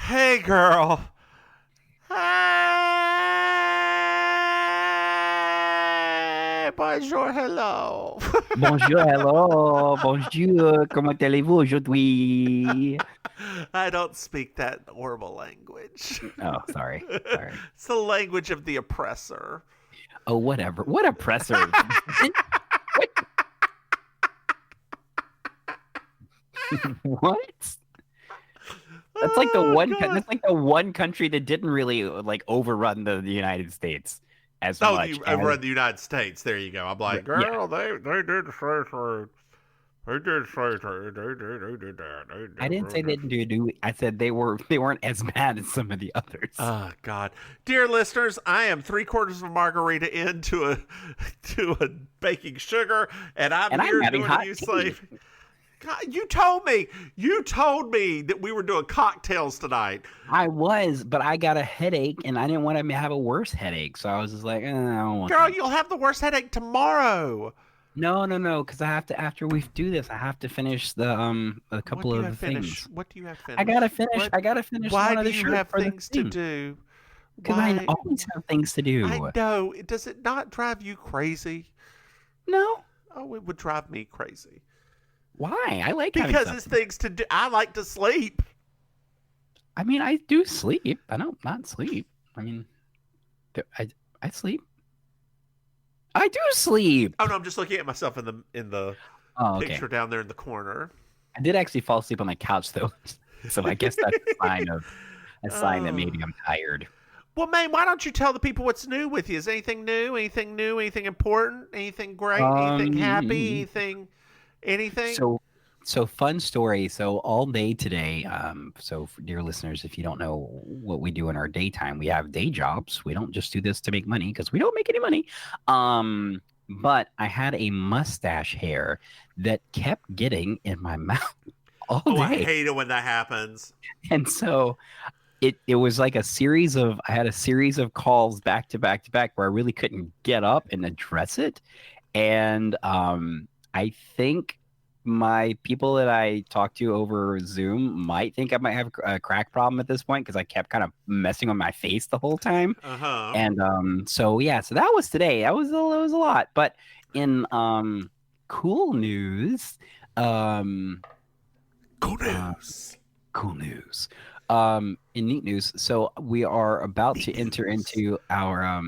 Hey, girl. Hey, bonjour, hello. Bonjour, hello, bonjour, comment allez-vous aujourd'hui? I don't speak that horrible language. Oh, sorry, sorry. It's the language of the oppressor. Oh, whatever. What oppressor? What? What? That's like the Oh, one. God. That's like the one country that didn't really like overrun the United States as Oh, much you as. over in the United States. There you go. I'm like, Yeah, girl, they did say so. They did say so. They did that. I didn't say they didn't do. I said they weren't as bad as some of the others. Oh God, dear listeners, I am 3/4 of a margarita into a to a baking sugar, and I'm And I'm here having doing a hot you tea. slave. God, you told me that we were doing cocktails tonight. I was, but I got a headache, and I didn't want to have a worse headache, so I was just like, I don't want Girl, to. you'll have the worst headache tomorrow. No, no, no, because I have to after we do this, I have to finish the a What couple do you of have the finish? things. What do you have I gotta finish? finish. What? I gotta finish Why one of do the you shirts have for the things to thing. do? Because I Why? always have things to I do. know. Does it not drive you crazy? No, Oh, it would drive me crazy why? I like having because stuff it's to do. things to do. I like to sleep. I mean, I do sleep. I don't not sleep. I mean, I sleep. I do sleep. Oh no, I'm just looking at myself in the Oh, okay. picture down there in the corner. I did actually fall asleep on the couch though, so I guess that's a sign that Oh. maybe I'm tired. Well, man, why don't you tell the people what's new with you? Is anything new? Anything new? Anything important? Anything great? Anything happy? Um, Anything? Anything? so so fun story. So all day today, so for dear listeners, if you don't know what we do in our daytime, we have day jobs. We don't just do this to make money because we don't make any money. But I had a mustache hair that kept getting in my mouth all Oh, I day. hate it when that happens. And so it was like I had a series of calls back to back to back where I really couldn't get up and address it. And I think my people that I talked to over Zoom might think I might have a crack problem at this point because I kept kind of messing with my face the whole time. Uh huh. And so yeah, so that was today. That was a lot. But in cool news, um Cool uh, news. cool news. In neat news, so we are about to Neat enter news. into our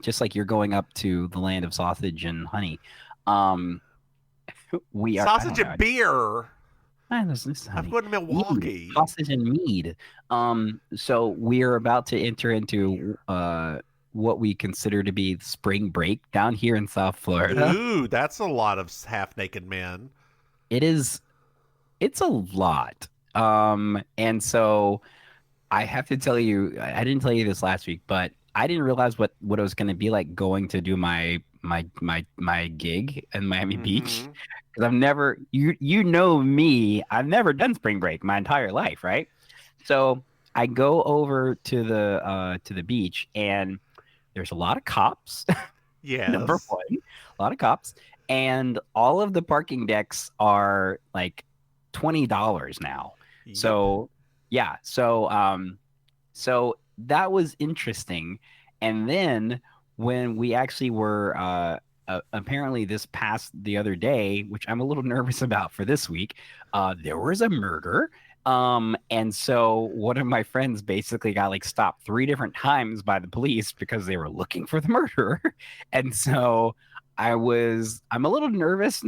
just like you're going up to the land of sausage and honey. Um, we are I Sausage don't know. and beer. This is I'm honey. going to Mead, Milwaukee. sausage and mead. So we are about to enter into what we consider to be spring break down here in South Florida. Ooh, that's a lot of half naked men. It is it's a lot. And so I have to tell you, I didn't tell you this last week, but I didn't realize what it was going to be like going to do my gig in Miami Beach Mm-hmm. because I've never you know me, I've never done spring break my entire life, right? So I go over to the beach and there's a lot of cops. Number Yes. one, a lot of cops, and all of the parking decks are like $20 now. Yep. So yeah, so that was interesting. And then when we actually were apparently this past the other day, which I'm a little nervous about for this week, there was a murder. And so one of my friends basically got like stopped 3 different times by the police because they were looking for the murderer. And so I'm a little nervous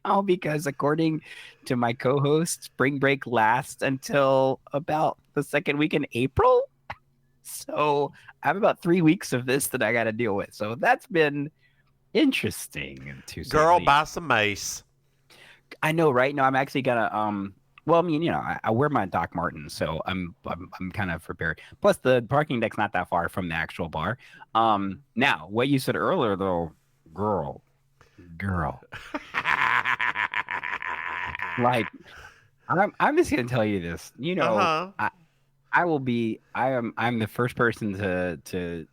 now because according to my co-host, spring break lasts until about the second week in April. So I have about 3 weeks of this that I got to deal with. So that's been interesting to say the Girl, least. buy some mace. I know, right? No, I'm actually gonna well, I mean, I wear my Doc Martens, so I'm kind of prepared. Plus the parking deck's not that far from the actual bar. Now what you said earlier though, girl, girl. Like I'm just gonna tell you this. Uh huh. I will be I'm the first person to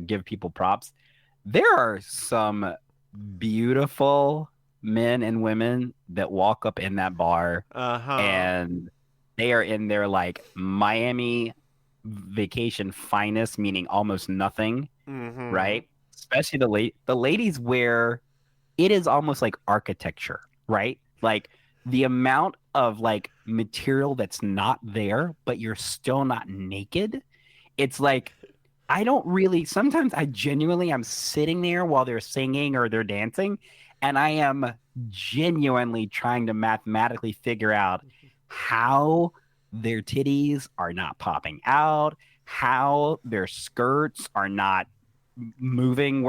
give people props. There are some beautiful men and women that walk up in that bar Uh huh. and they are in their like Miami vacation finest, meaning almost nothing, right? Especially the ladies wear, it is almost like architecture, right? Like the amount of like material that's not there, but you're still not naked. It's like sometimes I genuinely I'm sitting there while they're singing or they're dancing, and I am genuinely trying to mathematically figure out how their titties are not popping out, how their skirts are not moving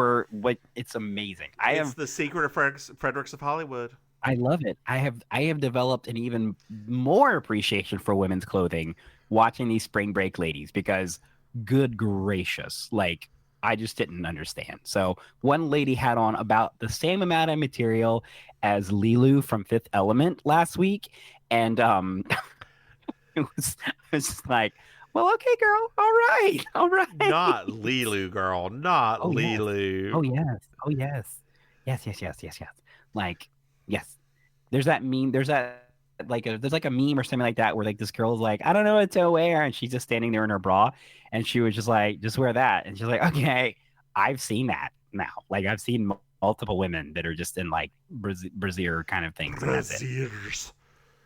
it's amazing. It's the secret of Fredericks of Hollywood. I love it. I have developed an even more appreciation for women's clothing watching these spring break ladies, because good gracious, like I just didn't understand. So one lady had on about the same amount of material as Lilu from Fifth Element last week, and it was just like, well, okay, girl, all right. Not Lilu, girl, not Lilu. Yes. Oh yes. Yes. Like, yes. There's that meme. There's like a meme or something like that where like this girl's like, I don't know what to wear, and she's just standing there in her bra, and she was just like, just wear that, and she's like, okay, I've seen that now. Like I've seen multiple women that are just in like brassiere kind of things. Brassieres.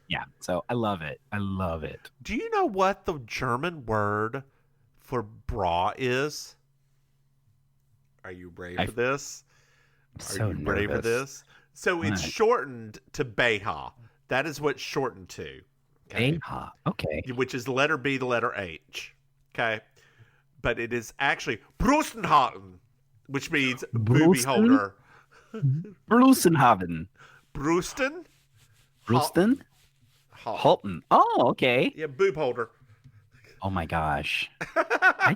Yeah, so I love it. Do you know what the German word for bra is? Are you ready for this? Ready for this? So it's shortened to BH. That is what's shortened to. Okay. BH. Okay. Which is the letter B, the letter H. Okay. But it is actually Brustenhaken, which means booby holder. Brustenhaven. Brusten? Halton. Oh, okay. Yeah, boob holder. Oh my gosh. I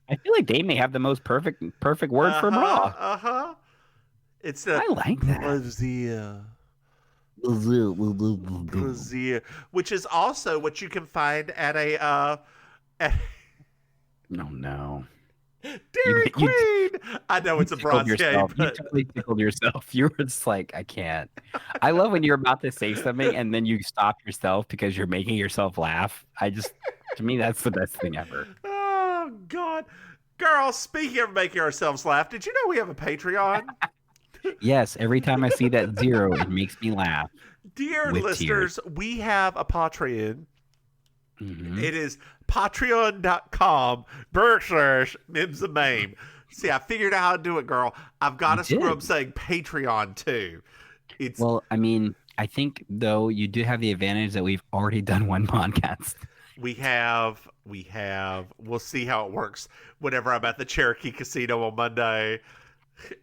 feel like they may have the most perfect word for bra. It's I like that. Brassiere, which is also what you can find at a no. Dairy Queen. I know it's a brassiere. You totally tickled yourself. You were just like, I can't. I love when you're about to say something and then you stop yourself because you're making yourself laugh. To me, that's the best thing ever. Oh God, girl. Speaking of making ourselves laugh, did you know we have a Patreon? Yes. Every time I see that 0, it makes me laugh. Dear listeners, we have a Patreon. It is patreon.com/Mims and Maim. See, I figured out how to do it, girl. I've got to scrub saying Patreon too. Well, I mean, I think though you do have the advantage that we've already done one podcast. We have. We'll see how it works whenever I'm at the Cherokee Casino on Monday.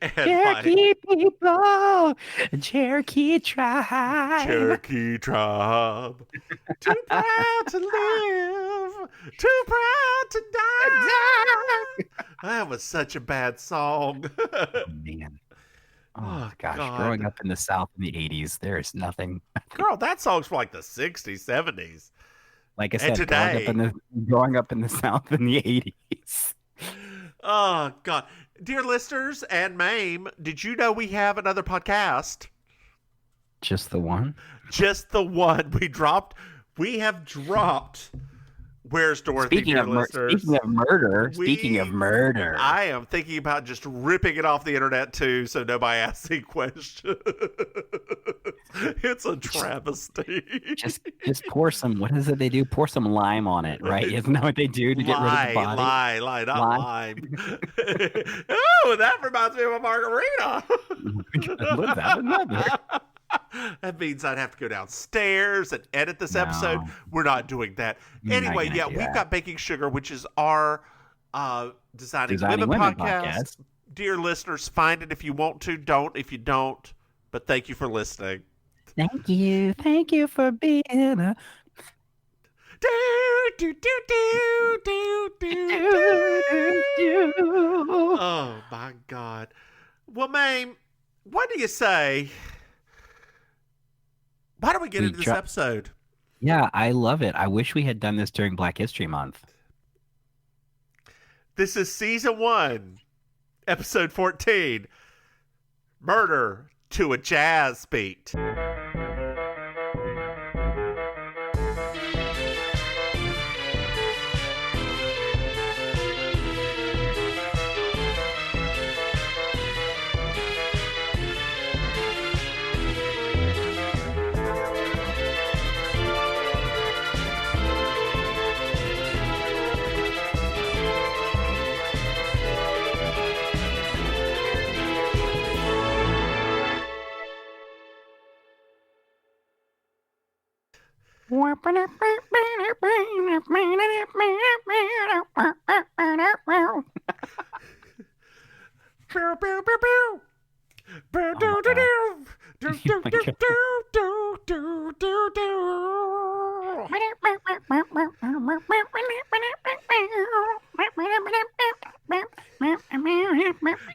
Cherokee people, Cherokee tribe. Cherokee tribe. Too proud to live, too proud to die. That was such a bad song. Oh, man. Oh, gosh. God. Growing up in the South in the 80s, there's nothing. Girl, that song's from like the 60s, 70s. Like I said, growing up in the South in the 80s. Oh, God. Dear listeners and Maim, did you know we have another podcast? Just the one? Just the one. We have dropped Where's Dorothy, speaking of murder. I am thinking about just ripping it off the internet too, so nobody asks any questions. It's a travesty. Just pour some. What is it they do? Pour some lime on it, right? Isn't that what they do to get rid of the body? Not lime. Oh, that reminds me of a margarita. What is that? That means I'd have to go downstairs and edit this episode. We're not doing that. Anyway, we've got Baking Sugar, which is our Designing Women podcast. Dear listeners, find it if you want to. Don't if you don't. But thank you for listening. Thank you. Thank you for being a... Oh, my God. Well, Maim, what do you say? Why don't we get into this episode? Yeah, I love it. I wish we had done this during Black History Month. This is season 1, episode 14, Murder to a Jazz Beat.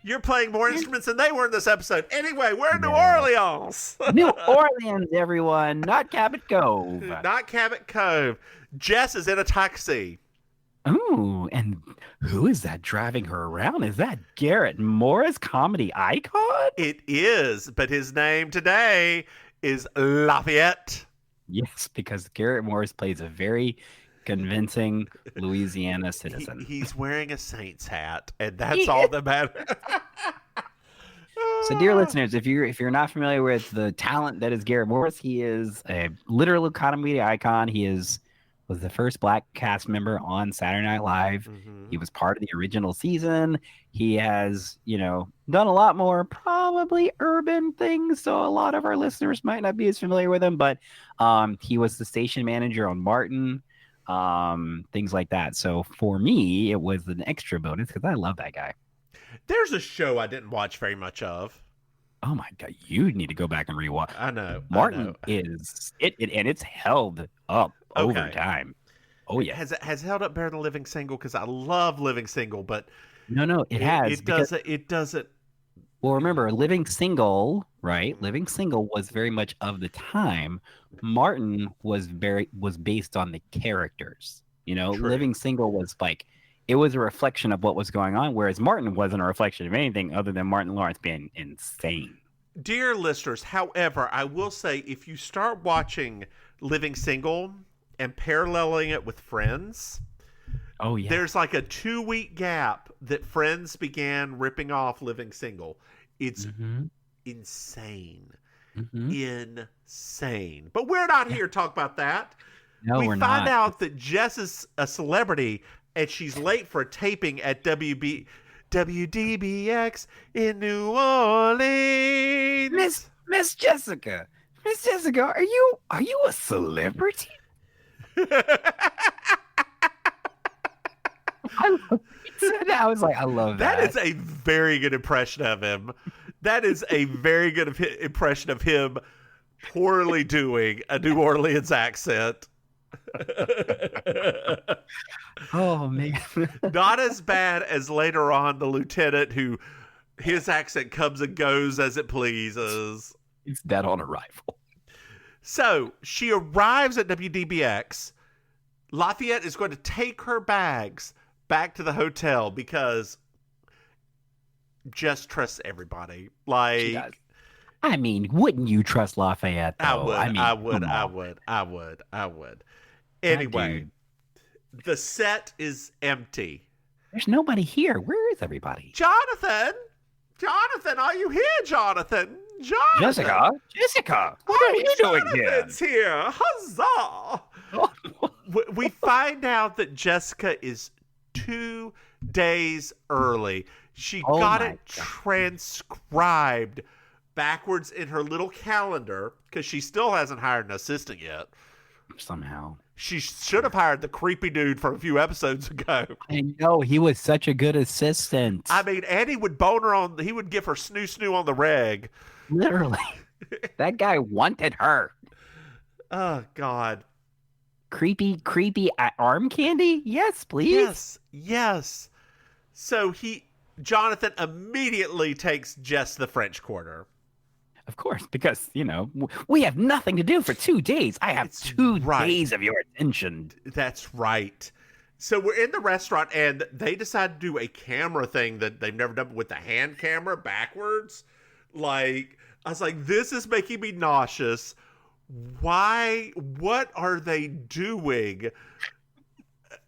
You're playing more instruments than they were in this episode. Anyway, we're in New Orleans. New Orleans, everyone. Not Cabot Cove. Not Cabot Cove. Jess is in a taxi. Ooh, and who is that driving her around? Is that Garrett Morris, comedy icon? It is, but his name today is Lafayette. Yes, because Garrett Morris plays a very convincing Louisiana citizen. He's wearing a Saints hat, and that's all that matters. So, dear listeners, if you're not familiar with the talent that is Garrett Morris, he is a literal comedy icon. He was the first Black cast member on Saturday Night Live. Mm-hmm. He was part of the original season. He has, done a lot more probably urban things, so a lot of our listeners might not be as familiar with him, but he was the station manager on Martin, things like that. So for me, it was an extra bonus because I love that guy. There's a show I didn't watch very much of. Oh my God, you need to go back and rewatch. I know. Martin is it, and it's held up over time. Oh yeah. Has held up better than Living Single, because I love Living Single, but no, it has. It doesn't. Well, remember, Living Single, right? Living Single was very much of the time. Martin was based on the characters. True. Living Single was like, it was a reflection of what was going on, whereas Martin wasn't a reflection of anything other than Martin Lawrence being insane. Dear listeners, however, I will say, if you start watching Living Single and paralleling it with Friends, there's like a 2-week gap that Friends began ripping off Living Single. It's insane. Insane. But we're not here to talk about that. No, we're not. We find out that Jess is a celebrity and she's late for a taping at WDBX in New Orleans. Miss Jessica. Miss Jessica, are you a celebrity? I was like, I love that. That is a very good impression of him. That is a very good impression of him poorly doing a New Orleans accent. Oh, man. Not as bad as later on the lieutenant, who his accent comes and goes as it pleases. It's dead on arrival. So she arrives at WDBX. Lafayette is going to take her bags back to the hotel because Jess trusts everybody. Like, I mean, wouldn't you trust Lafayette, though? I would. Anyway, the set is empty. There's nobody here. Where is everybody? Jonathan, are you here, Jonathan? Jessica, what are you doing here? Jonathan's here. Huzzah! We find out that Jessica is 2 days early. She got it transcribed backwards in her little calendar because she still hasn't hired an assistant yet. Somehow. She should have hired the creepy dude from a few episodes ago. I know, he was such a good assistant. I mean, and he would bone her he would give her snoo on the reg. Literally. That guy wanted her. Oh, God. Creepy arm candy? Yes, please. Yes. So Jonathan immediately takes Jess the French Quarter. Of course, because, we have nothing to do for 2 days. I have 2 days of your attention. That's right. So we're in the restaurant, and they decide to do a camera thing that they've never done with the hand camera backwards. Like, I was like, this is making me nauseous. Why? What are they doing?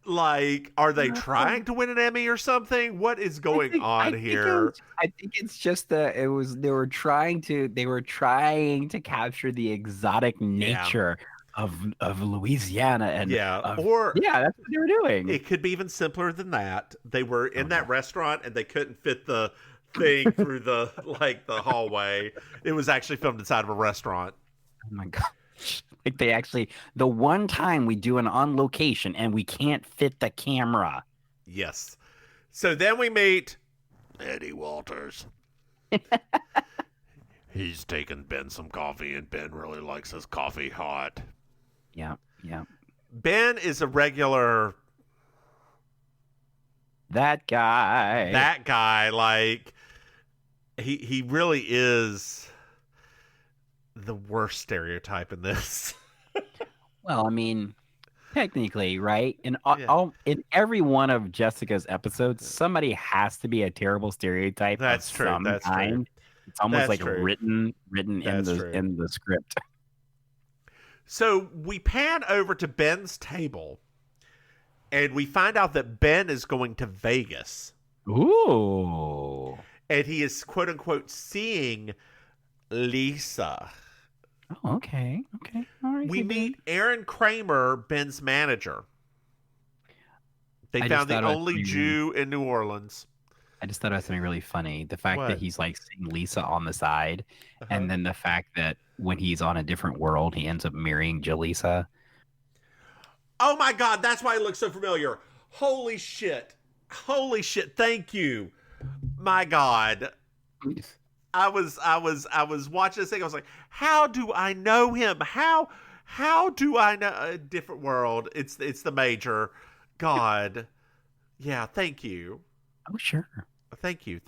Like, are they trying to win an Emmy or something? What is going on here? I think it's just they were trying to capture the exotic nature of Louisiana, and that's what they were doing. It could be even simpler than that. They were in that restaurant and they couldn't fit the thing through the hallway. It was actually filmed inside of a restaurant. Oh my God. Like they actually, the one time we do an on location and we can't fit the camera. Yes. So then we meet Eddie Walters. He's taking Ben some coffee, and Ben really likes his coffee hot. Yeah, yeah. Ben is a regular... That guy, like, he really is the worst stereotype in this. Well, I mean, technically, right? In every one of Jessica's episodes, somebody has to be a terrible stereotype. That's of true. Some That's kind. true. It's almost That's like true. written That's in the script. So we pan over to Ben's table, and we find out that Ben is going to Vegas. Ooh. And he is, quote unquote, seeing Lisa. Oh, okay. All right. We meet Aaron Kramer, Ben's manager. They found the only Jew in New Orleans. I just thought it was something really funny. The fact that he's like seeing Lisa on the side, and then the fact that when he's on a different world, he ends up marrying Jaleesa. Oh my God, that's why it looks so familiar. Holy shit. Thank you. My God. I was watching this thing. I was like, how do I know him? How do I know a different world? It's the major. God. Yeah, thank you. Oh, sure. Thank you.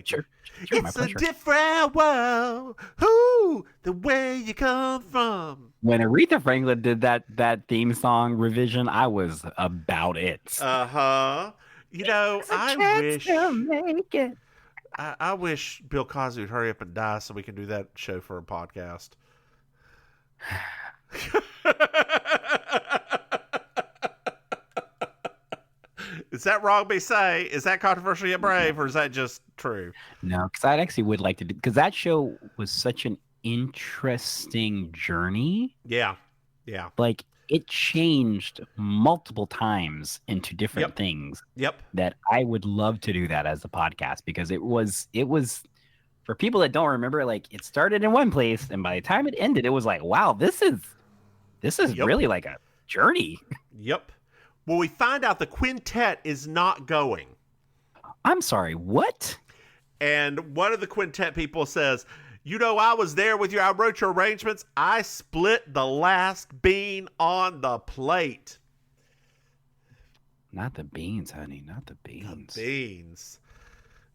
Sure, It's a different world. Who the way you come from. When Aretha Franklin did that theme song revision, I was about it. You know, I wish Bill Cosby would hurry up and die so we can do that show for a podcast. Is that wrong to say? Is that controversial yet brave, or is that just true? No, because I actually would like to do, because that show was such an interesting journey. Yeah. Like it changed multiple times into different things. Yep. That I would love to do that as a podcast, because it was for people that don't remember, like it started in one place and by the time it ended, it was like, wow, this is really like a journey. Yep. Well, we find out the quintet is not going. I'm sorry, what? And one of the quintet people says, you know, I was there with you. I wrote your arrangements. I split the last bean on the plate. Not the beans, honey. Not the beans. The beans.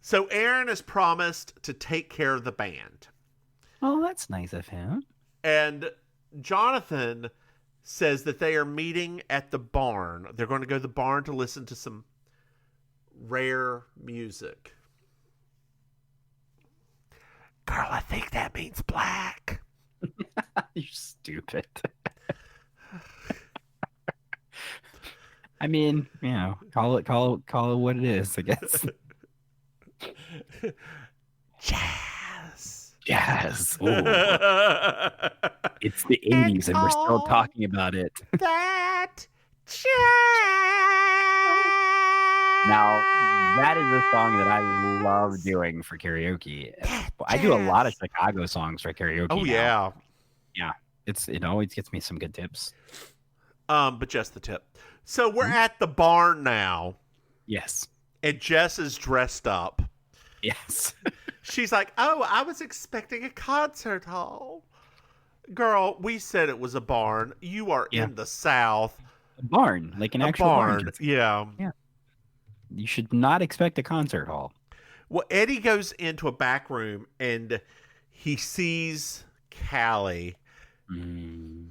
So Aaron has promised to take care of the band. Oh, that's nice of him. And Jonathan says that they are meeting at the barn. They're going to go to the barn to listen to some rare music. Girl, I think that means black. You're stupid. I mean, you know, call it what it is, I guess. Jazz. Ooh. It's the 80s and we're still talking about it. That jazz. Now, that is a song that I love doing for karaoke. I do a lot of Chicago songs for karaoke. Oh, now. Yeah. It always gets me some good tips. But just the tip. So we're at the barn now. Yes. And Jess is dressed up. Yes. She's like, oh, I was expecting a concert hall. Girl, we said it was a barn. You are in the South. A barn, like an actual barn. Yeah. You should not expect a concert hall. Well, Eddie goes into a back room and he sees Callie. Mm-hmm.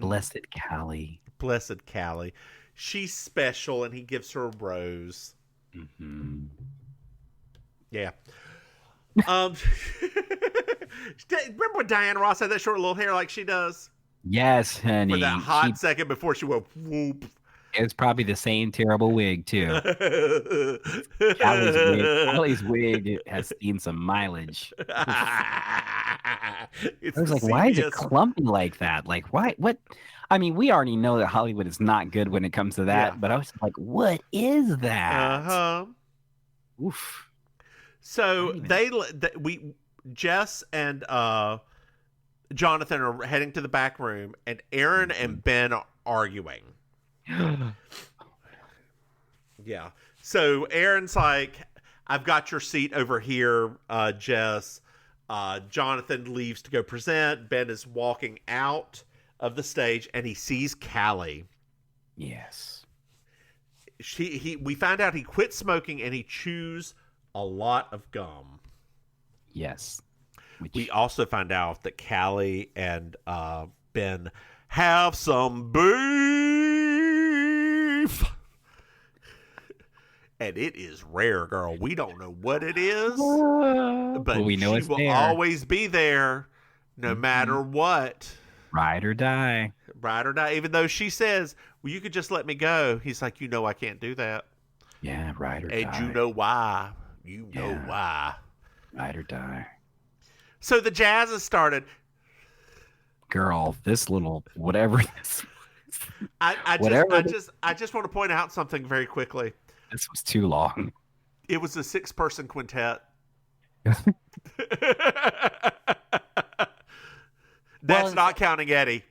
Blessed Callie. Blessed Callie. She's special, and he gives her a rose. Mm-hmm. Yeah. Remember when Diana Ross had that short little hair like she does? Yes, honey. For that hot second before she went whoop. It's probably the same terrible wig, too. Callie's wig has seen some mileage. I was like, why is it clumpy like that? Like, why? What? I mean, we already know that Hollywood is not good when it comes to that, but I was like, what is that? Oof. So Jess and Jonathan are heading to the back room, and Aaron and Ben are arguing. Yeah. So Aaron's like, I've got your seat over here, Jess. Jonathan leaves to go present. Ben is walking out of the stage, and he sees Callie. Yes. We find out he quit smoking, and he chews a lot of gum. Yes. We also find out that Callie and Ben have some beef. And it is rare, girl. We don't know what it is. But we know she it's will there. always be there no matter what. Ride or die. Ride or die. Even though she says, well, you could just let me go. He's like, you know I can't do that. Yeah, ride or die. And you know why. You know why. Ride or die. So the jazz has started. Girl, this little whatever this was. I just want to point out something very quickly. This was too long. It was a 6-person quintet. That's not counting Eddie.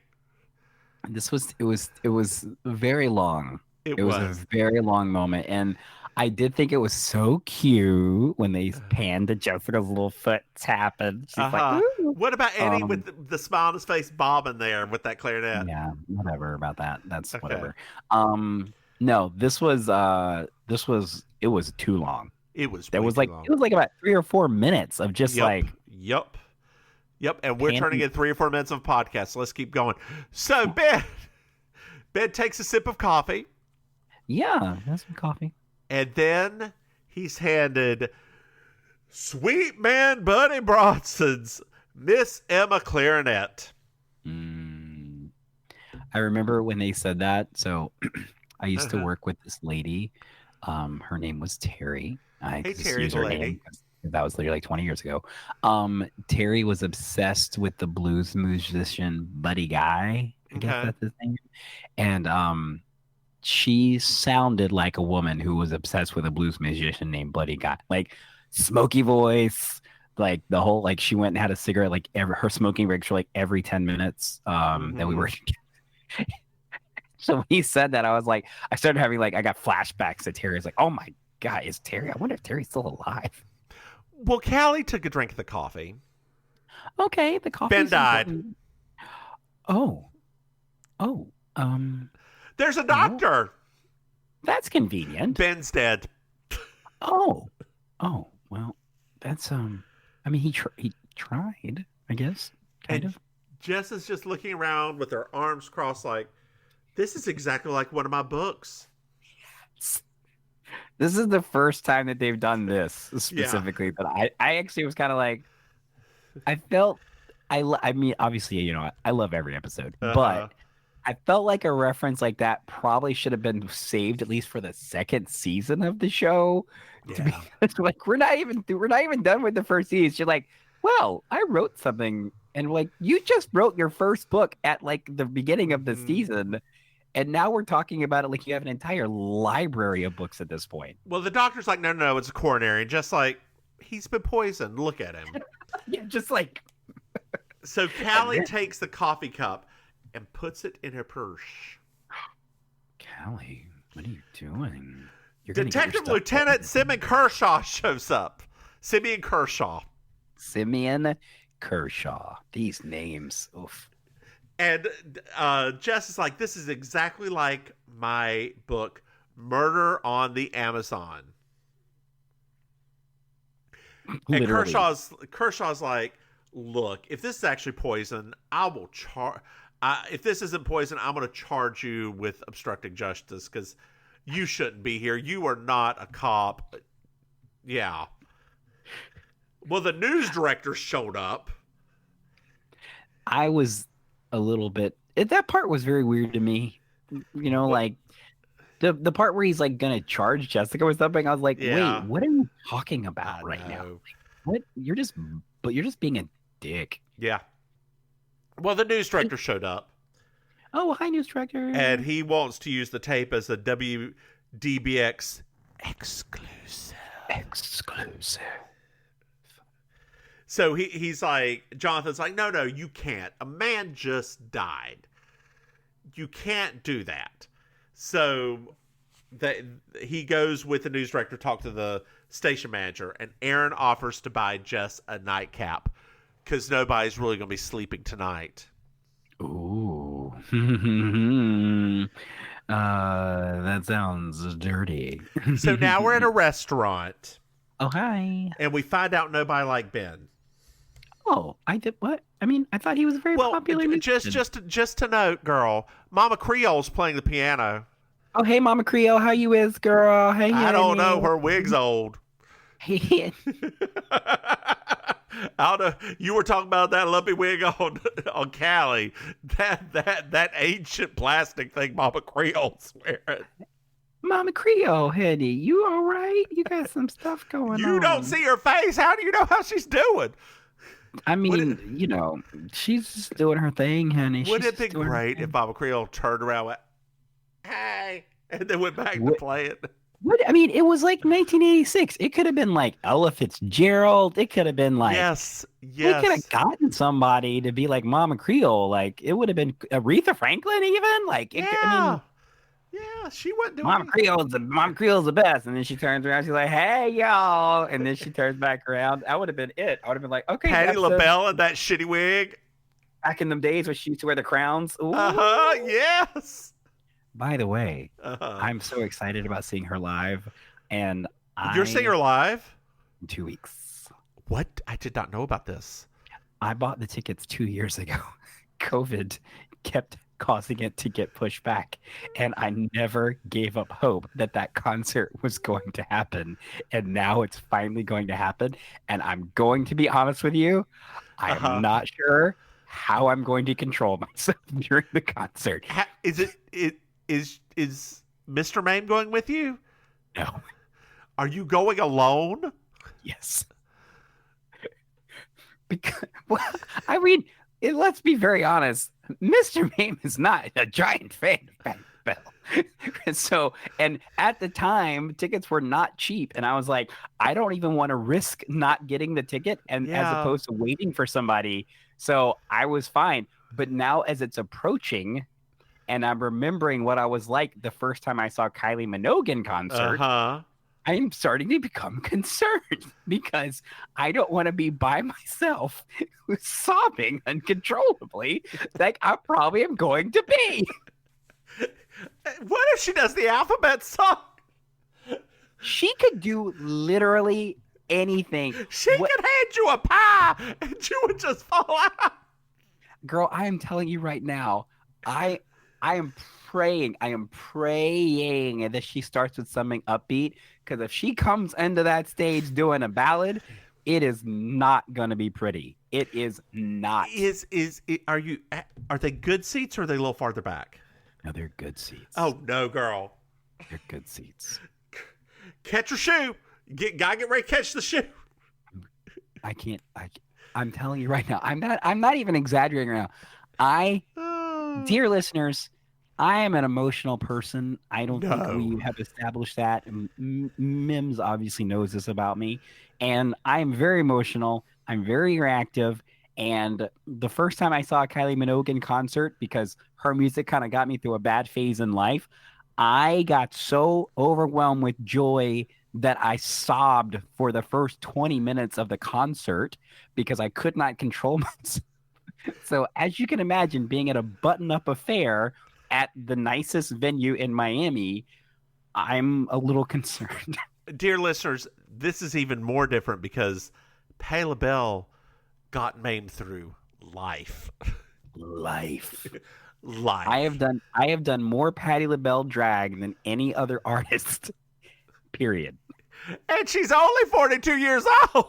It was very long. It was a very long moment, and I did think it was so cute when they panned to Jessica's little foot tapping. She's like, ooh. What about Eddie with the smile on his face bobbing there with that clarinet? Yeah, whatever about that. That's okay. Whatever. No, it was too long. It was like about 3 or 4 minutes of just Yep. And we're turning in 3 or 4 minutes of podcast. So let's keep going. So Ben takes a sip of coffee. Yeah, that's some coffee. And then he's handed Sweet Man Buddy Bronson's Miss Emma clarinet. I remember when they said that. So I used to work with this lady. Her name was Terry. Hey, Terry's a lady. That was literally like 20 years ago. Terry was obsessed with the blues musician Buddy Guy. I guess that's his name. And she sounded like a woman who was obsessed with a blues musician named Buddy Guy. Like smoky voice, like the whole, like she went and had a cigarette, like her smoking breaks were like every 10 minutes that we were together. So when he said that, I started having I got flashbacks to Terry. I was like, oh my God, is Terry? I wonder if Terry's still alive. Well, Callie took a drink of the coffee. Okay, the coffee. Ben died. There's a doctor. That's convenient. Ben's dead. Oh, well, that's I mean, he tried, I guess, kind of. Jess is just looking around with her arms crossed, like, this is exactly like one of my books. This is the first time that they've done this specifically. But I actually was kind of like, I mean, obviously, I love every episode, but I felt like a reference like that probably should have been saved at least for the second season of the show. Yeah. Like we're not even done with the first season. You're like, well, I wrote something, and like you just wrote your first book at like the beginning of the season. And now we're talking about it like you have an entire library of books at this point. Well, the doctor's like, no, it's a coronary. And just like, he's been poisoned. Look at him. Yeah, just like. So Callie takes the coffee cup and puts it in her purse. Callie, what are you doing? Detective Lieutenant Simeon Kershaw shows up. Simeon Kershaw. These names. Oof. And Jess is like, this is exactly like my book, Murder on the Amazon. Literally. And Kershaw's like, look, if this is actually poison, I will charge. If this isn't poison, I'm going to charge you with obstructing justice because you shouldn't be here. You are not a cop. Yeah. Well, the news director showed up. I was a little bit. That part was very weird to me. Like the part where he's like gonna charge Jessica with something. I was like, wait, what are you talking about right now? Like, what? You're just being a dick. Yeah. Well, the news director showed up. Oh, hi, news director. And he wants to use the tape as a WDBX exclusive. So he's like, Jonathan's like, no, you can't. A man just died. You can't do that. So he goes with the news director, talk to the station manager, and Aaron offers to buy Jess a nightcap because nobody's really going to be sleeping tonight. Ooh. That sounds dirty. So now we're at a restaurant. Oh, hi. And we find out nobody liked Ben. Oh, I did what? I mean, I thought he was very popular. Just to note, girl, Mama Creole's playing the piano. Oh, hey, Mama Creole, how you is, girl? Hey, I don't know. Her wig's old. Hey. I don't know. You were talking about that lumpy wig on Callie. That ancient plastic thing Mama Creole's wearing. Mama Creole, honey, you all right? You got some stuff going on. You don't see her face. How do you know how she's doing? I mean, she's just doing her thing, honey. Wouldn't it be great if Mama Creole turned around and went, hey, and then went back to playing? I mean, it was like 1986. It could have been like Ella Fitzgerald. It could have been like... Yes. They could have gotten somebody to be like Mama Creole. Like, it would have been Aretha Franklin even. Like, yeah, she wasn't doing Mama Creole's the best. And then she turns around. She's like, hey, y'all. And then she turns back around. That would have been it. I would have been like, okay. Patti LaBelle in that shitty wig. Back in them days when she used to wear the crowns. Ooh. Yes. By the way, I'm so excited about seeing her live. And you're seeing her live? In 2 weeks. What? I did not know about this. I bought the tickets 2 years ago. COVID kept causing it to get pushed back, and I never gave up hope that concert was going to happen, and now it's finally going to happen. And I'm going to be honest with you, I'm not sure how I'm going to control myself during the concert. Is Mr. Maim going with you? No. Are you going alone? Yes. Because, I mean, let's be very honest. Mr. Maim is not a giant fan of Patti LaBelle. So, and at the time, tickets were not cheap. And I was like, I don't even want to risk not getting the ticket as opposed to waiting for somebody. So I was fine. But now as it's approaching, and I'm remembering what I was like the first time I saw Kylie Minogue in concert, I'm starting to become concerned because I don't want to be by myself sobbing uncontrollably like I probably am going to be. What if she does the alphabet song? She could do literally anything. She could hand you a pie and you would just fall out. Girl, I am telling you right now, I am praying that she starts with something upbeat, because if she comes into that stage doing a ballad, it is not going to be pretty. It is not. Are they good seats or are they a little farther back? No, they're good seats. Oh no, girl. They're good seats. Catch your shoe. Gotta get ready to catch the shoe. I'm telling you right now, I'm not even exaggerating right now. Dear listeners, I am an emotional person. I don't think we have established that. Mims obviously knows this about me. And I am very emotional. I'm very reactive. And the first time I saw Kylie Minogue in concert, because her music kind of got me through a bad phase in life, I got so overwhelmed with joy that I sobbed for the first 20 minutes of the concert because I could not control myself. So as you can imagine, being at a button-up affair at the nicest venue in Miami, I'm a little concerned. Dear listeners, this is even more different because Patti LaBelle got maimed through life. I have done more Patti LaBelle drag than any other artist. Period. And she's only 42 years old.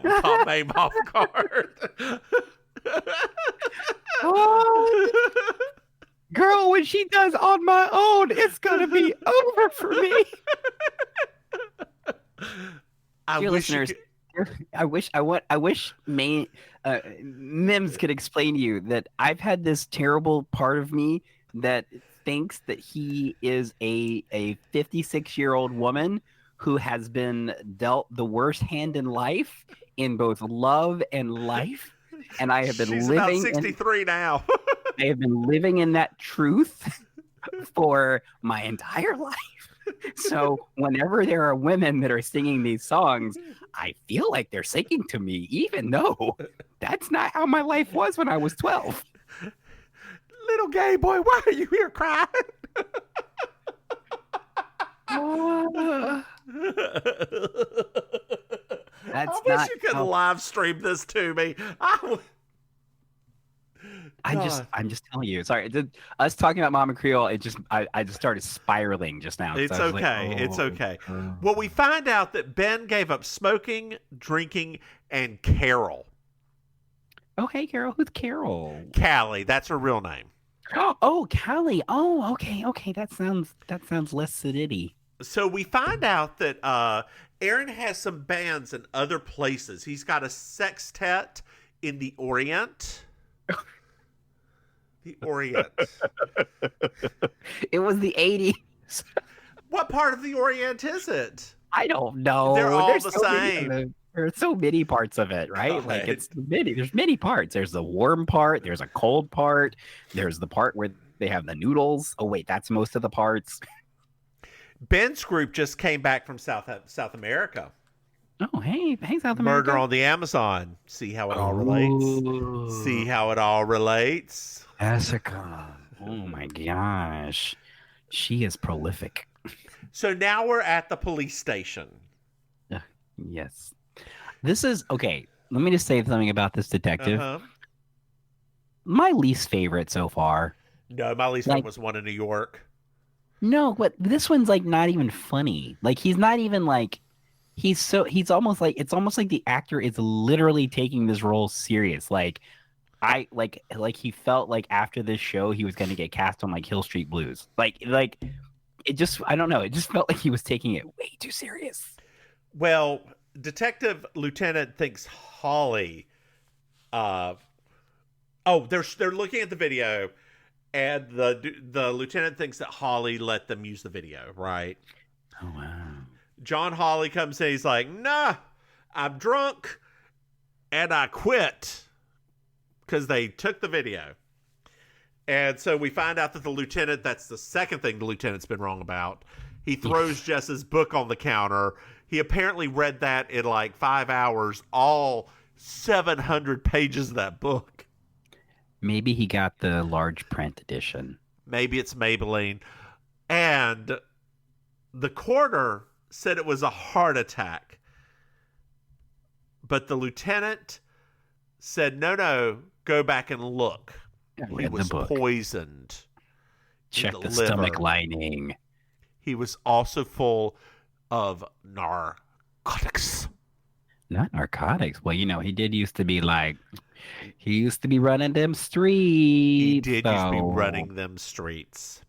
We caught Maim off guard. Girl, when she does On My Own, it's gonna be over for me. I Dear wish listeners, I wish Mims could explain to you that I've had this terrible part of me that thinks that he is a 56-year-old woman who has been dealt the worst hand in life in both love and life. And I have been She's living about 63 now. I have been living in that truth for my entire life. So whenever there are women that are singing these songs, I feel like they're singing to me, even though that's not how my life was when I was 12. Little gay boy, why are you here crying? I wish you could live stream this to me. I'm just telling you. Sorry, us talking about Mama Creole, I just started spiraling just now. It's okay. Like, it's okay. Well, we find out that Ben gave up smoking, drinking, and Carol. Oh, hey, Carol. Who's Carol? Callie. That's her real name. Oh, Callie. Oh, okay. That sounds less sedity. So we find out that Aaron has some bands in other places. He's got a sextet in the Orient. The Orient. It was the 80s. What part of the Orient is it? I don't know. They're all the same. There are so many parts of it, right? Okay. Like there's many parts. There's the warm part. There's a cold part. There's the part where they have the noodles. Oh wait, that's most of the parts. Ben's group just came back from South America. Oh, hey, South America. Murder on the Amazon. See how it all relates. See how it all relates. Jessica. Oh my gosh. She is prolific. So now we're at the police station. Yes. This is okay. Let me just say something about this detective. My least favorite so far. No, my least favorite was one in New York. No, but this one's like not even funny. Like he's not even like he's almost like it's almost like the actor is literally taking this role serious. Like I like he felt like after this show he was gonna get cast on like Hill Street Blues. Like it just I don't know. It just felt like he was taking it way too serious. Well, Detective Lieutenant thinks Holly. They're looking at the video, and the lieutenant thinks that Holly let them use the video, right? Oh wow. John Holly comes in. He's like, "Nah, I'm drunk, and I quit because they took the video." And so we find out that the lieutenant. That's the second thing the lieutenant's been wrong about. He throws Jess's book on the counter. He apparently read that in like 5 hours, all 700 pages of that book. Maybe he got the large print edition. Maybe it's Maybelline. And the coroner said it was a heart attack. But the lieutenant said, no, go back and look. He was poisoned. Check the stomach lining. He was also full of narcotics. Not narcotics. Well, he did used to be running them streets. He did used to be running them streets.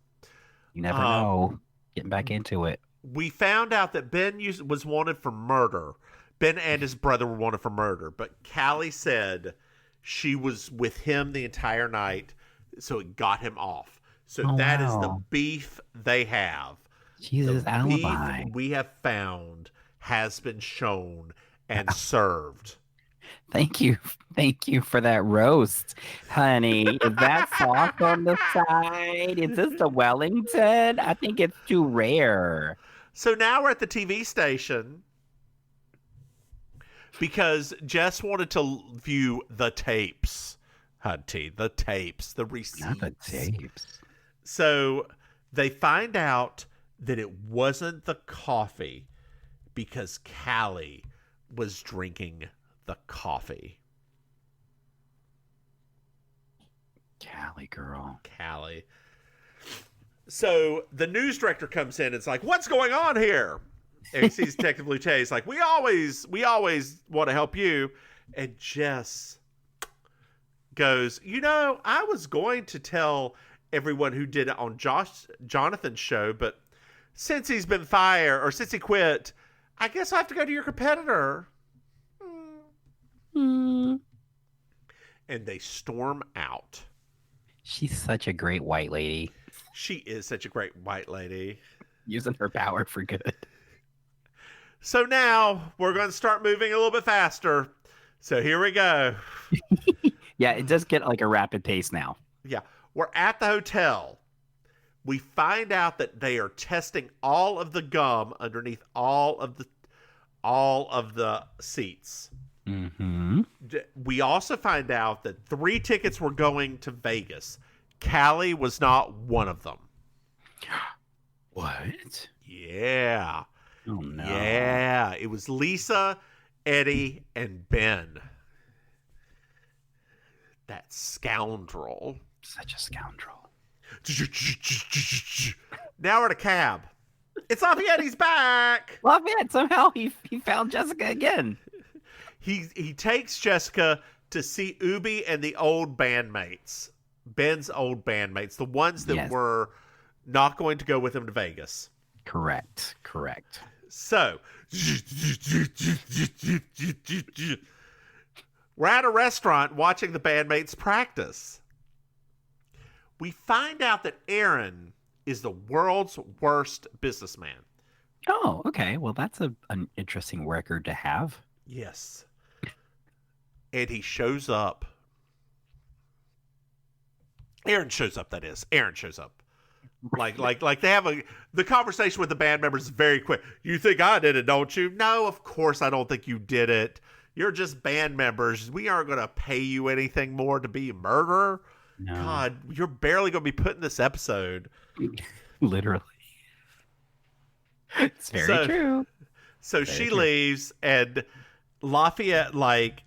You never know. Getting back into it. We found out that Ben was wanted for murder. Ben and his brother were wanted for murder, but Callie said she was with him the entire night, so it got him off. So that is the beef they have. Jesus, the alibi. Beef we have found has been shown and served. Thank you for that roast, honey. Is that sauce on the side? Is this the Wellington? I think it's too rare. So now we're at the TV station because Jess wanted to view the tapes, Hunty, the tapes, the receipts. Not the tapes. So they find out that it wasn't the coffee because Callie was drinking the coffee. Callie, girl. Callie. So the news director comes in and it's like, what's going on here? And he sees Detective Lutte. He's like, we always want to help you. And Jess goes, I was going to tell everyone who did it on Jonathan's show, but since he's been fired or since he quit, I guess I have to go to your competitor. and they storm out. She's such a great white lady. She is such a great white lady. Using her power for good. So now we're going to start moving a little bit faster. So here we go. Yeah, it does get like a rapid pace now. Yeah. We're at the hotel. We find out that they are testing all of the gum underneath all of the seats. Mm-hmm. We also find out that 3 tickets were going to Vegas. Callie was not one of them. What? Yeah. Oh, no. Yeah. It was Lisa, Eddie, and Ben. That scoundrel. Such a scoundrel. Now we're in a cab. It's Lafayette. He's back. Lafayette, somehow he found Jessica again. He takes Jessica to see Ubi and the old bandmates. Ben's old bandmates. The ones that were not going to go with him to Vegas. Correct. So, we're at a restaurant watching the bandmates practice. We find out that Aaron is the world's worst businessman. Oh, okay. Well, that's an interesting record to have. Yes. And he shows up. Aaron shows up, that is. Aaron shows up. Like they have the conversation with the band members is very quick. You think I did it, don't you? No, of course I don't think you did it. You're just band members. We aren't going to pay you anything more to be a murderer. No. God, you're barely going to be put in this episode. Literally. It's very true. So very she true. Leaves, and Lafayette,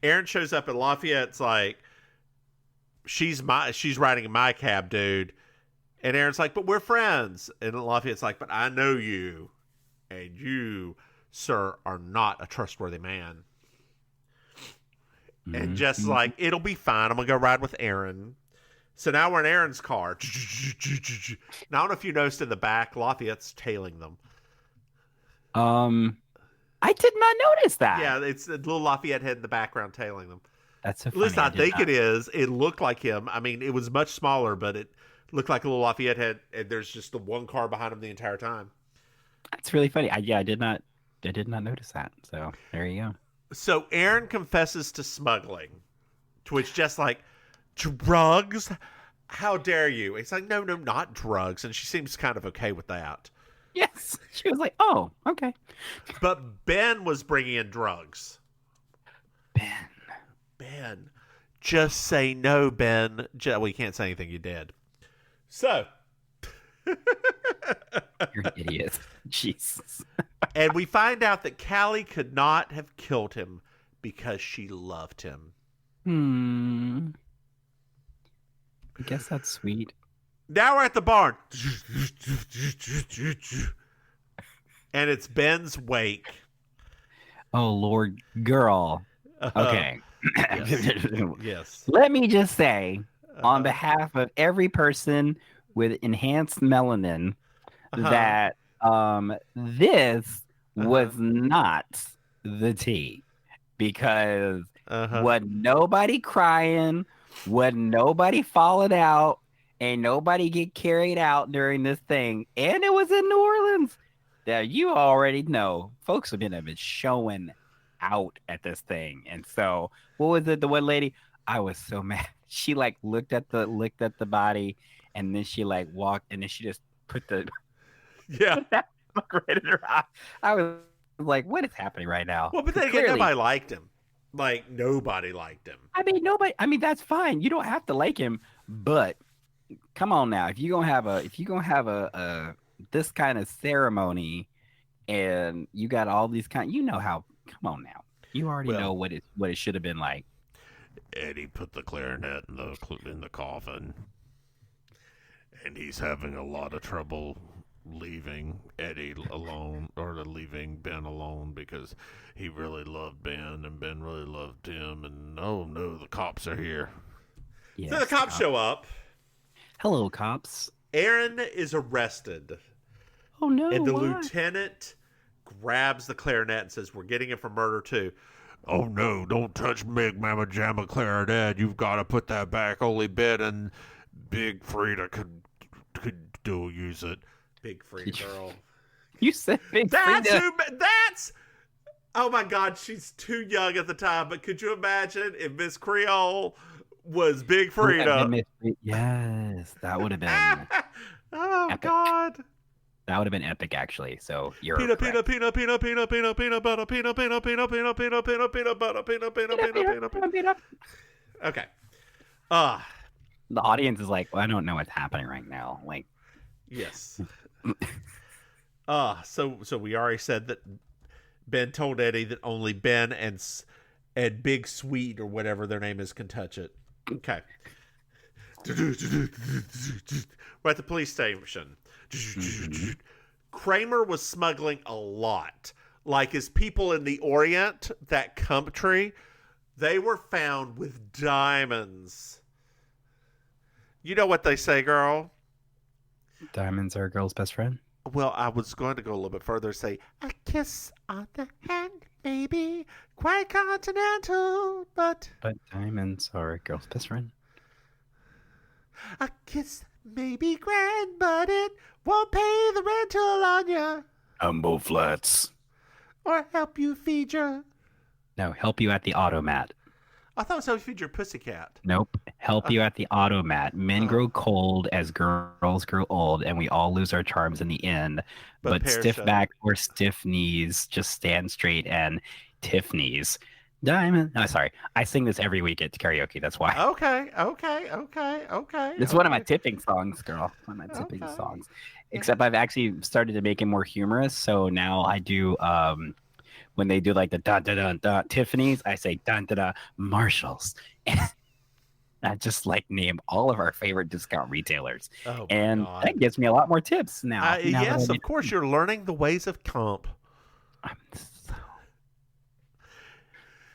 Aaron shows up, and Lafayette's like, she's riding in my cab, dude. And Aaron's like, but we're friends. And Lafayette's like, but I know you. And you, sir, are not a trustworthy man. Mm-hmm. And just like, it'll be fine. I'm going to go ride with Aaron. So now we're in Aaron's car. Now, I don't know if you noticed in the back, Lafayette's tailing them. I did not notice that. Yeah, it's a little Lafayette head in the background tailing them. That's so funny. At least I think it is. It looked like him. I mean, it was much smaller, but it looked like a little Lafayette head, and there's just the one car behind him the entire time. That's really funny. I did not notice that. So there you go. So Aaron confesses to smuggling, to which Jess like, drugs? How dare you? It's like, no, not drugs. And she seems kind of okay with that. Yes. She was like, oh, okay. But Ben was bringing in drugs. Ben. Just say no, Ben. Well, you can't say anything. You did. So. You're an idiot. Jesus. And we find out that Callie could not have killed him because she loved him. I guess that's sweet. Now we're at the barn. And it's Ben's wake. Oh, Lord. Girl. Okay. Yes. Let me just say, on behalf of every person with enhanced melanin, that this was not the tea. Because wasn't nobody crying, wasn't nobody falling out, ain't nobody get carried out during this thing. And it was in New Orleans. Now, you already know, folks have been showing out at this thing. And so, what was it? The one lady, I was so mad. She looked at the body, and then she walked, and then she just put the that right in her eye. I was like, what is happening right now? Well, but then again, nobody liked him. Nobody liked him. I mean, nobody. I mean, that's fine. You don't have to like him, but come on now. If you're gonna have a this kind of ceremony, and you got all these you know how. Come on now. You already know what it should have been like. Eddie put the clarinet in the coffin, and he's having a lot of trouble leaving Eddie alone, or leaving Ben alone, because he really loved Ben and Ben really loved him. And oh no, the cops are here. Yes, so the cops show up. Hello, cops. Aaron is arrested. Oh no! And the lieutenant grabs the clarinet and says, "We're getting him for murder too." "Oh no, don't touch Big Mama Jamma Clarinet. You've got to put that back. Only Ben and Big Frida could do use it." Big Frida girl. You said Big Frida. That's. Oh my God, she's too young at the time. But could you imagine if Miss Creole was Big Frida? Yes, that would have been. Oh epic. God. That would have been epic, actually. So you're peanut correct. butter, peanut butter, peanut butter. Okay. The audience is like, well, I don't know what's happening right now. Like, yes. So we already said that Ben told Eddie that only Ben and Big Sweet or whatever their name is can touch it. Okay. We're at the police station. Kramer was smuggling a lot. Like his people in the Orient, that country, they were found with diamonds. You know what they say, girl? Diamonds are a girl's best friend? Well, I was going to go a little bit further and say, a kiss on the hand, maybe quite continental, but diamonds are a girl's best friend. A kiss may be grand, but it won't pay the rental on ya. Humble flats. Or help you feed your... No, help you at the automat. I thought it was help you feed your pussycat. Nope. Help you at the automat. Men grow cold as girls grow old, and we all lose our charms in the end. But stiff back or stiff knees, just stand straight and Tiffany's. Diamond. No, sorry. I sing this every week at karaoke. That's why. Okay. It's one of my tipping songs, girl. One of my tipping songs. Except I've actually started to make it more humorous. So now I do, when they do like the da Tiffany's, I say da Marshalls. And I just like name all of our favorite discount retailers. Oh, and that gives me a lot more tips now. Yes, of course. You're learning the ways of comp.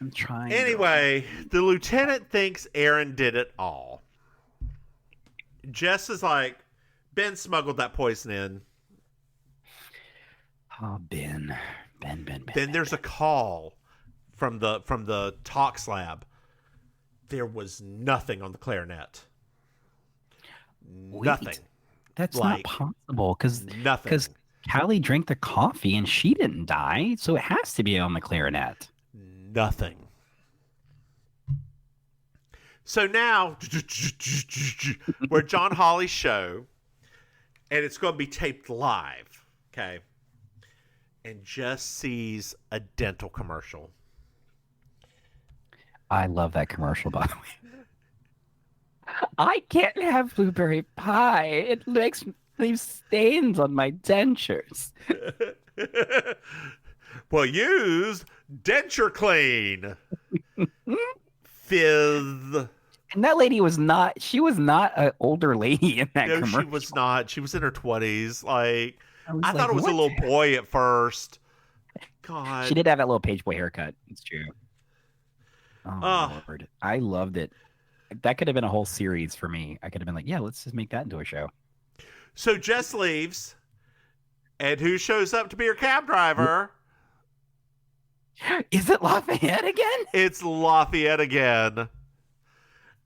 I'm trying. Anyway, the lieutenant thinks Aaron did it all. Jess is like, Ben smuggled that poison in. Oh, Ben. Then there's a call from the Tox lab. There was nothing on the clarinet. Nothing. Wait, that's not possible because Callie drank the coffee and she didn't die, so it has to be on the clarinet. Nothing. So now we're at John Hawley's show, and it's going to be taped live, okay? And just sees a dental commercial. I love that commercial, by the way. I can't have blueberry pie. It leaves stains on my dentures. Well, use Denture Clean. Fizz. And that lady was not an older lady in that commercial. No, she was not. She was in her 20s. Like, I thought it was a little boy at first. God. She did have that little page boy haircut. It's true. Oh, Lord. I loved it. That could have been a whole series for me. I could have been like, yeah, let's just make that into a show. So Jess leaves. And who shows up to be her cab driver? Is it Lafayette again? It's Lafayette again.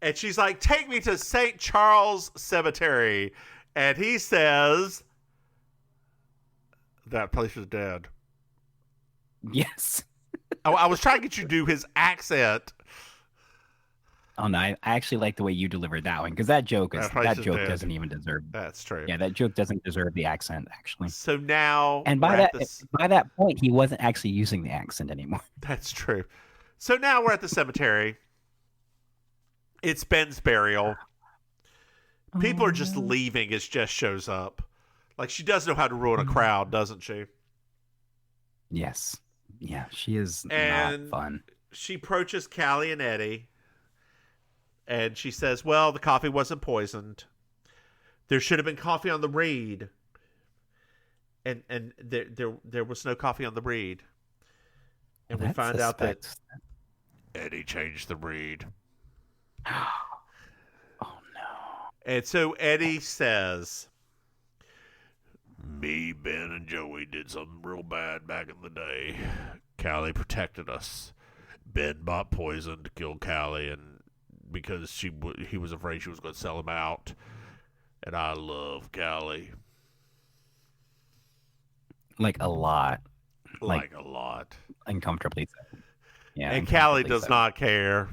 And she's like, take me to St. Charles Cemetery. And he says, that place is dead. Yes. I was trying to get you to do his accent. Oh, no, I actually like the way you delivered that one, because that joke doesn't even deserve. That's true. Yeah, that joke doesn't deserve the accent, actually. So now, and by that point, he wasn't actually using the accent anymore. That's true. So now we're at the cemetery. It's Ben's burial. People are just leaving as Jess shows up. Like, she does know how to ruin a crowd, doesn't she? Yes. Yeah, she is not fun. She approaches Callie and Eddie. And she says, well, the coffee wasn't poisoned. There should have been coffee on the reed. And there was no coffee on the reed. And we find out that Eddie changed the reed. Oh, no. And so Eddie says, me, Ben, and Joey did something real bad back in the day. Callie protected us. Ben bought poison to kill Callie, and because he was afraid she was going to sell him out. And I love Callie. Like a lot. Like a lot. Uncomfortably so. Yeah. And Callie does not care.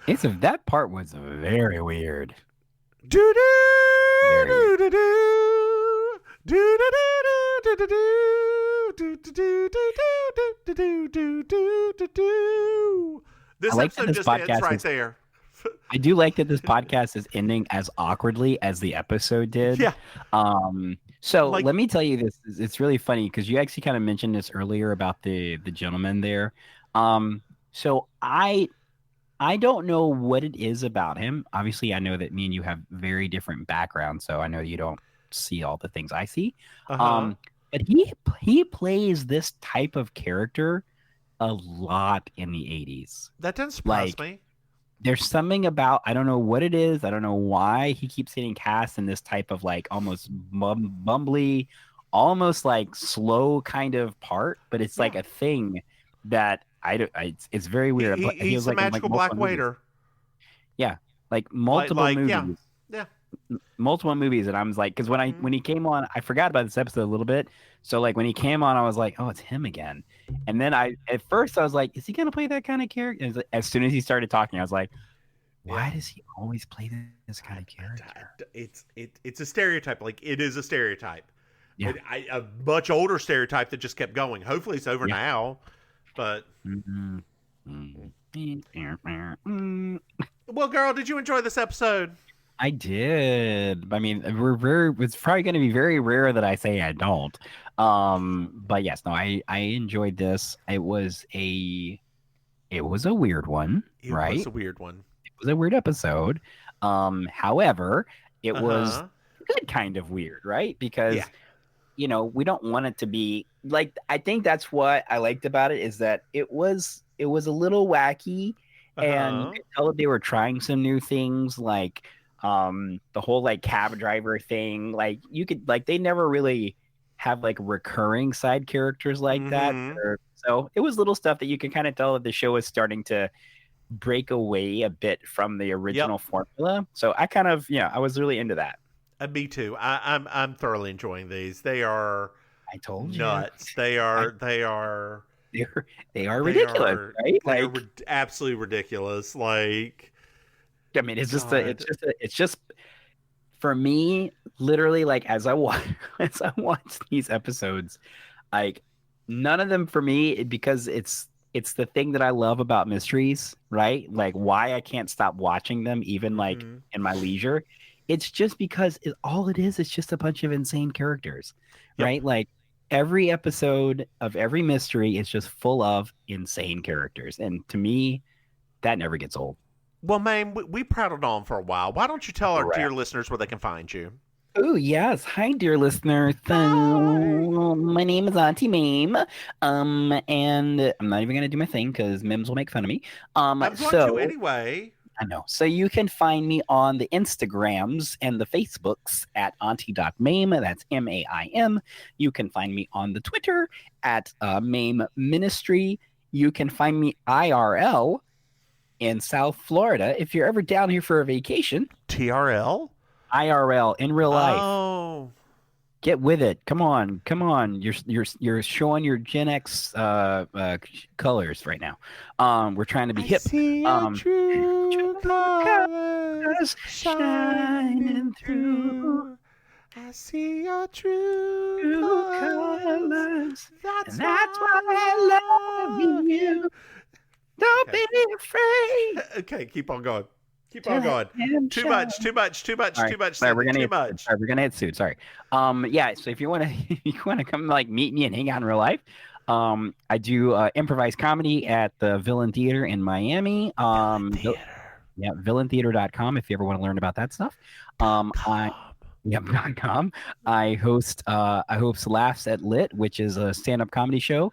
That part was very weird. Do do do do do do do do do. This episode just ends right there. I do like that this podcast is ending as awkwardly as the episode did. Yeah. So let me tell you this. It's really funny because you actually kind of mentioned this earlier about the gentleman there. So I don't know what it is about him. Obviously, I know that me and you have very different backgrounds, so I know you don't see all the things I see. But he plays this type of character a lot in the 80s. That doesn't surprise me. There's something about, I don't know what it is. I don't know why he keeps getting cast in this type of like almost bumbly, almost like slow kind of part. But it's like a thing that it's very weird. He's a magical black waiter. Yeah, like multiple movies. Yeah. Multiple movies, and I was like, because when he came on, I forgot about this episode a little bit. So like when he came on, I was like, oh, it's him again. And then at first I was like, is he gonna play that kind of character? And as soon as he started talking, I was like, why does he always play this kind of character? It's a stereotype. Like it is a stereotype. Yeah. A much older stereotype that just kept going. Hopefully it's over now. But well, girl, did you enjoy this episode? I did. I mean, it's probably going to be very rare that I say I don't. But yes, no, I enjoyed this. It was a weird one, right? It was a weird one. It was a weird episode. However, it was good kind of weird, right? Because we don't want it to be like, I think that's what I liked about it, is that it was a little wacky, and you could tell that they were trying some new things, like the whole like cab driver thing. Like you could, like, they never really have like recurring side characters like that. So it was little stuff that you can kind of tell that the show is starting to break away a bit from the original formula. So I kind of, I was really into that. Me too. I'm thoroughly enjoying these. They are, I told nuts. You. They are ridiculous, right? They're absolutely ridiculous. Like, I mean, it's just for me, literally, like as I watch these episodes, like none of them for me, because it's the thing that I love about mysteries, right? Like why I can't stop watching them, even like in my leisure. It's just because it's just a bunch of insane characters, right? Like every episode of every mystery is just full of insane characters. And to me, that never gets old. Well, Maim, we prattled on for a while. Why don't you tell our dear listeners where they can find you? Oh, yes. Hi, dear listeners. My name is Auntie Maim. And I'm not even going to do my thing because Mims will make fun of me. I'm going to anyway. I know. So you can find me on the Instagrams and the Facebooks at auntie.maim. That's MAIM. You can find me on the Twitter at Maim Ministry. You can find me IRL in South Florida. If you're ever down here for a vacation. TRL? IRL, in real life. Oh. Get with it. Come on. You're showing your Gen X colors right now. We're trying to be hip. See your true colors shining through. I see your true colors. That's why I love you. Don't be afraid. Okay, keep on going. Keep on going. Too much. We're gonna hit soon. Sorry. So if you wanna come like meet me and hang out in real life, I do improvised comedy at the Villain Theater in Miami. Villaintheater.com if you ever want to learn about that stuff. .com. I host Laughs at Lit, which is a stand-up comedy show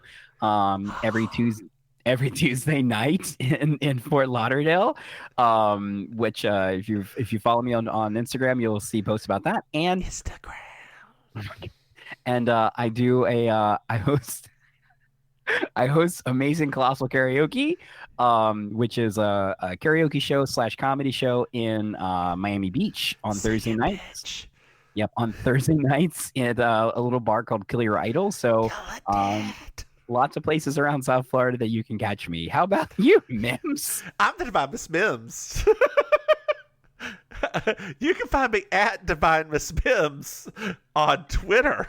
every Tuesday night in Fort Lauderdale, which if you follow me on Instagram, you'll see posts about that. And Instagram. And I host I host Amazing Colossal Karaoke, which is a karaoke show / comedy show in Miami Beach on Thursday nights. Bitch. Yep, on Thursday nights at a little bar called Kill Your Idol. So lots of places around South Florida that you can catch me. How about you, Mims? I'm the Divine Miss Mims. You can find me at Divine Miss Mims on Twitter.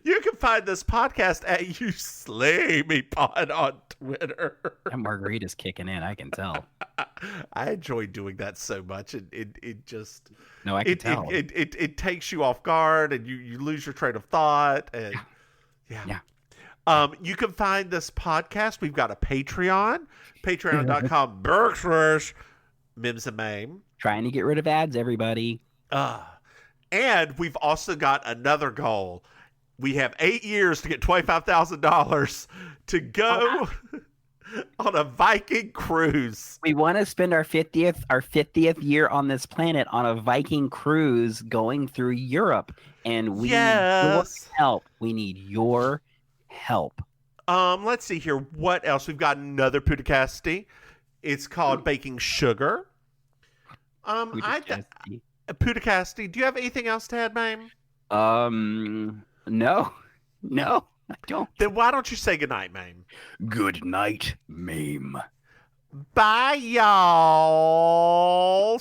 You can find this podcast at You Slay Me Pod on Twitter. That margarita's kicking in, I can tell. I enjoy doing that so much. It just I can tell. It takes you off guard and you lose your train of thought and yeah. You can find this podcast. We've got a Patreon, patreon.com/Mims and Maim. Trying to get rid of ads, everybody. And we've also got another goal. We have 8 years to get $25,000 to go on a Viking cruise. We want to spend our 50th year on this planet on a Viking cruise going through Europe. And we need your help. We need your help. Let's see here. What else? We've got another Pudicasti. It's called Baking Sugar. Pudicasti. Do you have anything else to add, Maim? No, I don't. Then why don't you say goodnight, Maim? Good night, Maim. Bye, y'all.